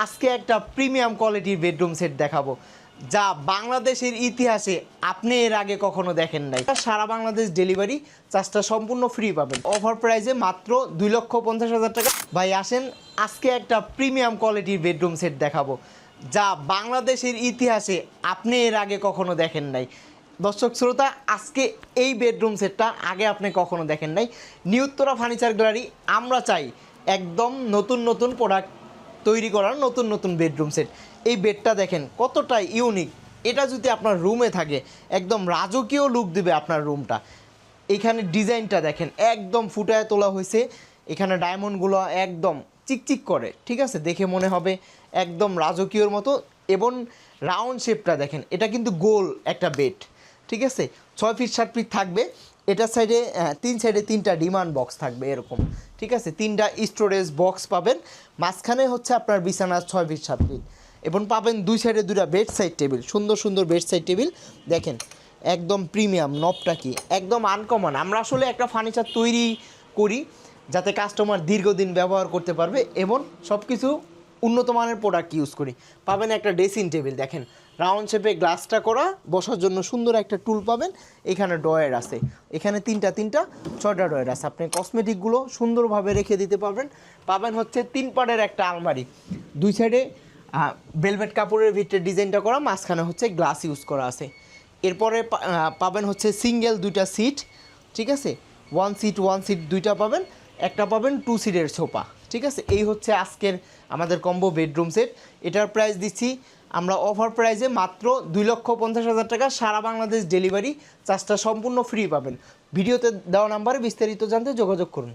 আজকে একটা প্রিমিয়াম কোয়ালিটির বেডরুম সেট দেখাবো যা বাংলাদেশের ইতিহাসে আপনি এর আগে কখনো দেখেন নাই। সারা বাংলাদেশ ডেলিভারি চার্জটা সম্পূর্ণ ফ্রি পাবেন অফার প্রাইসে মাত্র 2,50,000 টাকা। ভাই আসেন আজকে একটা প্রিমিয়াম কোয়ালিটির বেডরুম সেট দেখাবো যা বাংলাদেশের ইতিহাসে আপনি এর আগে কখনো দেখেন নাই। দর্শক শ্রোতা, আজকে এই বেডরুম সেটটা আগে আপনি কখনো দেখেন নাই। নিউ উত্তরা ফার্নিচার গ্যালারি আমরা চাই একদম নতুন নতুন প্রোডাক্ট তৈরি করার নতুন নতুন বেডরুম সেট। এই বেডটা দেখেন কতটা ইউনিক। এটা যদি আপনার রুমে থাকে একদম রাজকীয় লুক দিবে আপনার রুমটা। এখানে ডিজাইনটা দেখেন একদম ফুটায় তোলা হয়েছে, এখানে ডায়মন্ডগুলো একদম চিকচিক করে, ঠিক আছে, দেখে মনে হবে একদম রাজকীয়র মতো। এবং রাউন্ড শেপটা দেখেন, এটা কিন্তু গোল একটা বেড, ঠিক আছে। 6 ফিট 7 ফিট থাকবে। এটার সাইডে 3 সাইডে 3টা ডিমান্ড বক্স থাকবে এরকম, ঠিক আছে। 3টা স্টোরেজ বক্স পাবেন। মাঝখানে হচ্ছে আপনার বিছানা 6 ফিট 7 ফিট এবং পাবেন 2 সাইডে 2টা বেড সাইড টেবিল, সুন্দর সুন্দর বেড সাইড টেবিল। দেখেন একদম প্রিমিয়াম, নবটা কি একদম আনকমন। আমরা আসলে একটা ফার্নিচার তৈরি করি যাতে কাস্টমার দীর্ঘদিন ব্যবহার করতে পারবে এবং সব কিছু উন্নত মানের প্রোডাক্ট ইউজ করি। পাবেন একটা ড্রেসিং টেবিল, দেখেন রাউন্ড শেপে গ্লাসটা করা, বসার জন্য সুন্দর একটা টুল পাবেন। এখানে ড্রয়ার আছে, এখানে 6টা ড্রয়ার আছে, আপনি কসমেটিকগুলো সুন্দরভাবে রেখে দিতে পারবেন। পাবেন হচ্ছে 3 পার্টের একটা আলমারি, 2 সাইডে ভেলভেট কাপড়ের ভিতরে ডিজাইনটা করা, মাঝখানে হচ্ছে গ্লাস ইউজ করা আছে। এরপরে পাবেন হচ্ছে সিঙ্গেল 2টা সিট, ঠিক আছে, 1 সিট 2টা পাবেন, একটা পাবেন 2 সিটের সোফা, ঠিক আছে। এই হচ্ছে আজকের আমাদের কম্বো বেডরুম সেট। এটার প্রাইস দিচ্ছি আমরা অফার প্রাইসে মাত্র 2,50,000 টাকা। সারা বাংলাদেশ ডেলিভারি চার্জটা সম্পূর্ণ ফ্রি পাবেন। ভিডিওতে দেওয়া নাম্বারে বিস্তারিত জানতে যোগাযোগ করুন।